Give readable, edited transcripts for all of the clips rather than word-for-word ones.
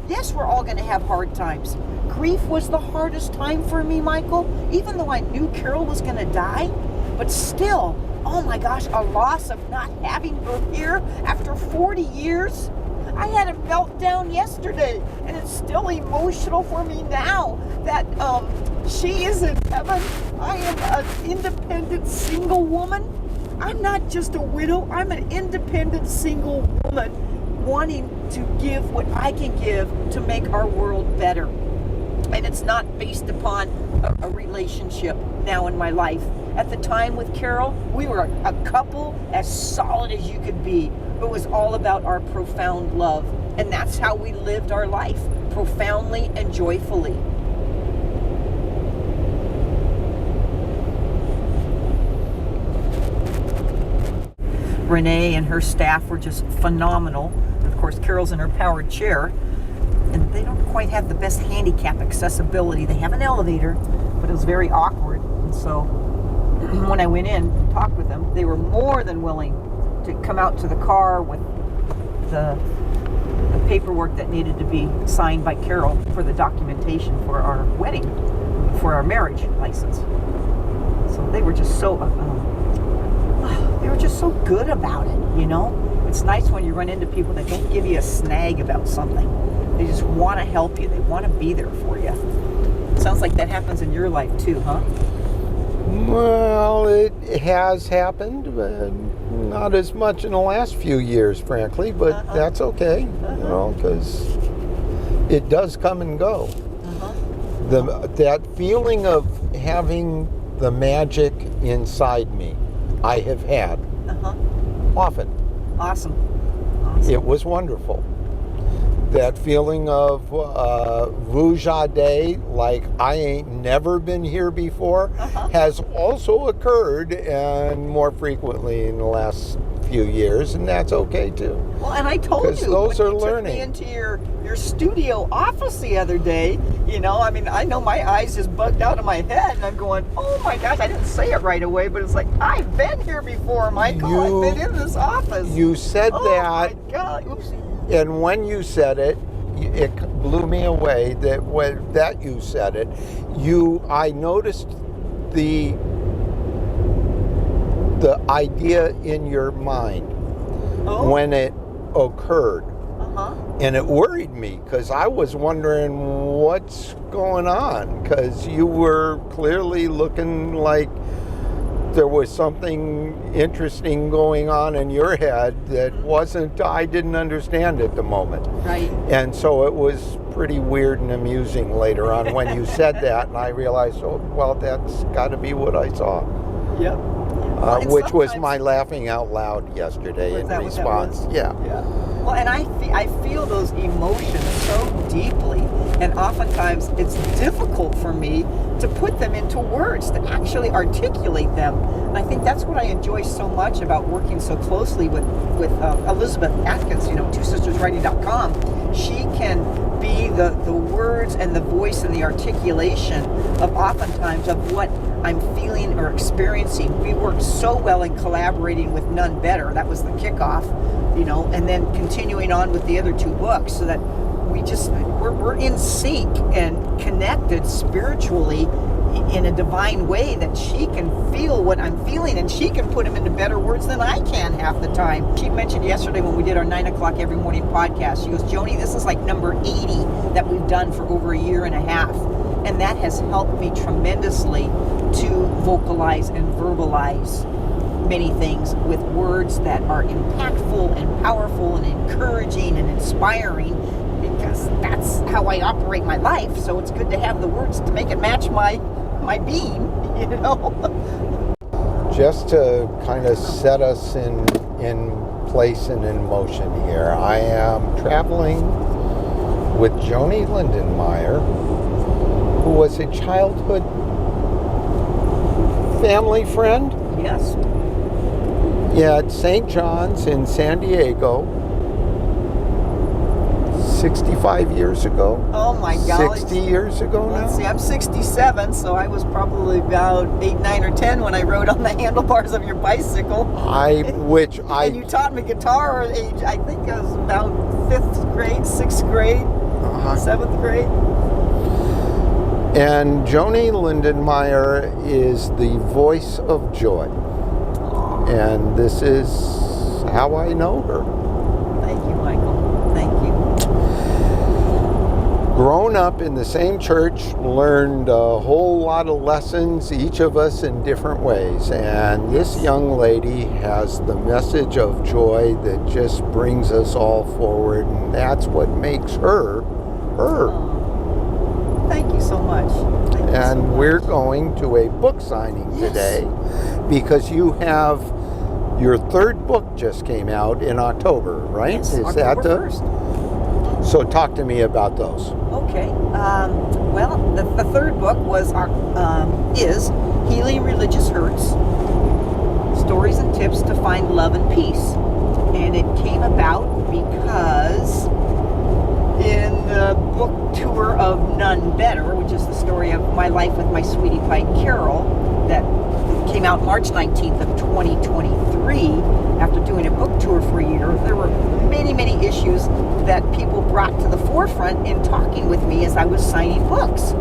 Yes, we're all going to have hard times. Grief was the hardest time for me, Michael, even though I knew Carol was going to die. But still, oh my gosh, a loss of not having her here after 40 years. I had a meltdown yesterday, and it's still emotional for me now that she is in heaven. I am an independent single woman. I'm not just a widow. I'm an independent single woman wanting to give what I can give to make our world better. And it's not based upon a relationship now in my life. At the time with Carol, we were a couple as solid as you could be. It was all about our profound love. And that's how we lived our life, profoundly and joyfully. Renee and her staff were just phenomenal. Of course, Carol's in her powered chair, and they don't quite have the best handicap accessibility. They have an elevator, but it was very awkward. And so when I went in and talked with them, they were more than willing to come out to the car with the paperwork that needed to be signed by Carol for the documentation for our wedding, for our marriage license. So they were just so good about it, you know? It's nice when you run into people that don't give you a snag about something. They just want to help you. They want to be there for you. It sounds like that happens in your life too, huh? Well, it has happened, but not as much in the last few years, frankly, but that's okay, you know, because it does come and go. That feeling of having the magic inside me, I have had often. Awesome. It was wonderful. That feeling of vujade, like I ain't never been here before, has also occurred, and more frequently in the last few years, and that's okay too. Well, and I told you, those when are you learning. took me into your studio office the other day, you know, I mean, I know my eyes just bugged out of my head, and I'm going, oh my gosh, I didn't say it right away, but it's like, I've been here before, Michael. I've been in this office. You said that. Oh my God. Oopsie. And when you said it, it blew me away that you said it. I noticed the idea in your mind when it occurred. And it worried me because I was wondering what's going on, because you were clearly looking like there was something interesting going on in your head that I didn't understand at the moment. Right. And so it was pretty weird and amusing later on when you said that, and I realized, oh, well, that's got to be what I saw. Yep. Which was my laughing out loud yesterday in response. Yeah. Well, and I feel those emotions so deeply, and oftentimes it's difficult for me to put them into words, to actually articulate them. And I think that's what I enjoy so much about working so closely with Elizabeth Atkins, you know, twosisterswriting.com. She can be the words and the voice and the articulation of oftentimes of what I'm feeling or experiencing. We worked so well in collaborating with None Better. That was the kickoff, you know, and then continuing on with the other two books, so that we're in sync and connected spiritually in a divine way, that she can feel what I'm feeling, and she can put them into better words than I can half the time. She mentioned yesterday when we did our 9 o'clock every morning podcast, she goes, Joni, this is like number 80 that we've done for over a year and a half. And that has helped me tremendously to vocalize and verbalize many things with words that are impactful and powerful and encouraging and inspiring, because that's how I operate my life. So it's good to have the words to make it match my being, you know. Just to kind of set us in place and in motion here, I am traveling with Joni Lindenmeyer, who was a childhood family friend. Yes. At St. John's in San Diego 65 years ago. Oh my God. 60 years ago now? Let's see, I'm 67, so I was probably about 8, 9, or 10 when I rode on the handlebars of your bicycle. And you taught me guitar at age, I think I was about 5th grade, 6th grade. 7th grade. And Joni Lindenmeyer is the voice of joy. And this is how I know her. Thank you, Michael. Thank you. Grown up in the same church, learned a whole lot of lessons, each of us in different ways. And this young lady has the message of joy that just brings us all forward. And that's what makes her, her. Oh, thank you so much. Thank you And so much. we're going to a book signing today because you have your third book just came out in October, right? Yes, Is October that 1st. So talk to me about those. Okay. Well, the third book is Healing Religious Hurts, Stories and Tips to Find Love and Peace. And it came about because in the book tour of None Better, which is the story of my life with my sweetie pie Carol, that came out March 19th of 2023, after doing a book tour for a year, there were many, many issues that people brought to the forefront in talking with me as I was signing books.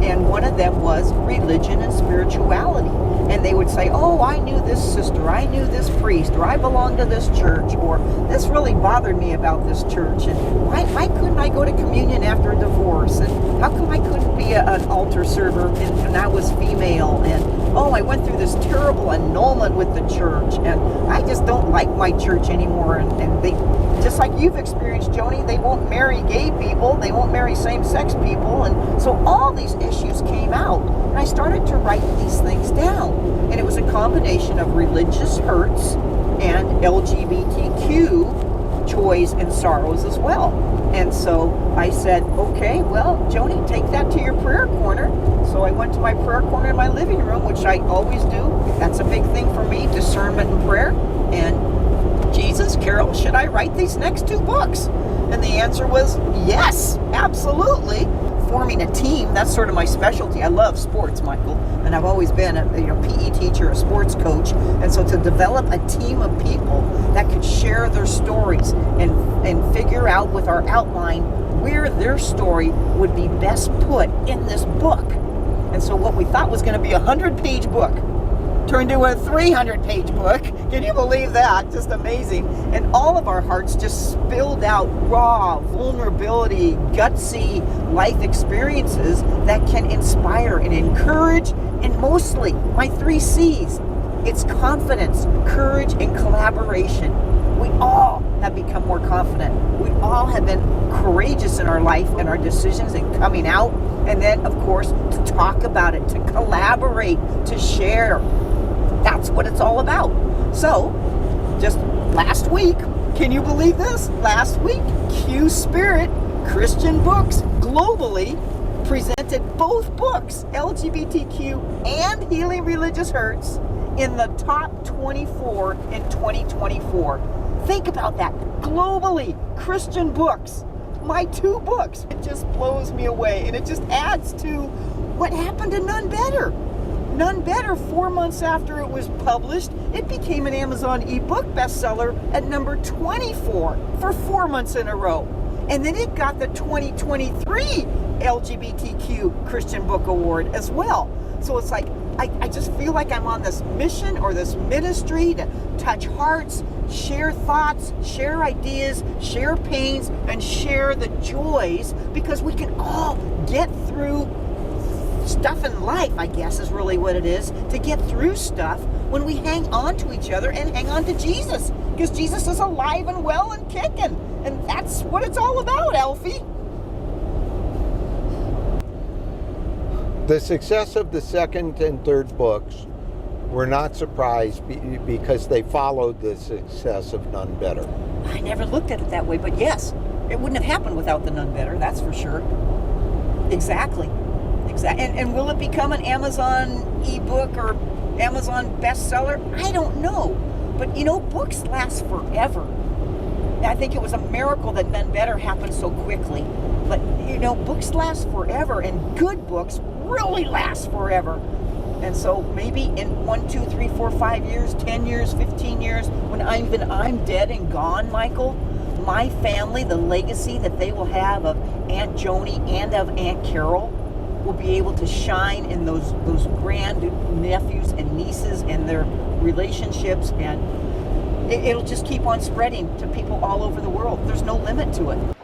And one of them was religion and spirituality. And they would say, oh, I knew this sister, I knew this priest, or I belonged to this church, or this really bothered me about this church, and why couldn't I go to communion after a divorce, and how come I couldn't be an altar server and I was female, and oh, I went through this terrible annulment with the church, and I just don't like my church anymore, and they, just like you've experienced, Joni, they won't marry gay people, they won't marry same-sex people, and so all these issues came out, and I started to write these things down, and it was a combination of religious hurts and LGBTQ joys and sorrows as well. And so I said, okay, well, Joni, take that to your prayer corner. So I went to my prayer corner in my living room, which I always do. That's a big thing for me, discernment and prayer. And Jesus, Carol, should I write these next 2 books? And the answer was yes, absolutely. Forming a team, that's sort of my specialty. I love sports, Michael, and I've always been a PE teacher, a sports coach, and so to develop a team of people that could share their stories and figure out with our outline where their story would be best put in this book. And so what we thought was going to be a 100-page book turned into a 300-page book. Can you believe that? Just amazing. And all of our hearts just spilled out raw vulnerability, gutsy life experiences that can inspire and encourage, and mostly my 3 C's. It's confidence, courage, and collaboration. We all have become more confident. We all have been courageous in our life and our decisions and coming out. And then, of course, to talk about it, to collaborate, to share. That's what it's all about. So, just last week, can you believe this? Last week, Q Spirit Christian Books globally presented both books, LGBTQ and Healing Religious Hurts, in the top 24 in 2024. Think about that. Globally, Christian books. My 2 books. It just blows me away. And it just adds to what happened to None Better. None Better, 4 months after it was published, it became an Amazon ebook bestseller at number 24 for 4 months in a row. And then it got the 2023 LGBTQ Christian Book Award as well. So it's like, I just feel like I'm on this mission or this ministry to touch hearts, share thoughts, share ideas, share pains, and share the joys, because we can all get through stuff in life, I guess is really what it is, to get through stuff when we hang on to each other and hang on to Jesus, because Jesus is alive and well and kicking, and that's what it's all about, Alfie. The success of the second and third books were not surprised because they followed the success of None Better. I never looked at it that way, but yes, it wouldn't have happened without the None Better, that's for sure. Exactly. And will it become an Amazon ebook or Amazon bestseller? I don't know. But books last forever. I think it was a miracle that None Better happened so quickly. But books last forever, and good books really last forever. And so maybe in 1, 2, 3, 4, 5 years, 10 years, 15 years, when I'm dead and gone, Michael, my family, the legacy that they will have of Aunt Joni and of Aunt Carol, will be able to shine in those grand nephews and nieces and their relationships, and it'll just keep on spreading to people all over the world. There's no limit to it.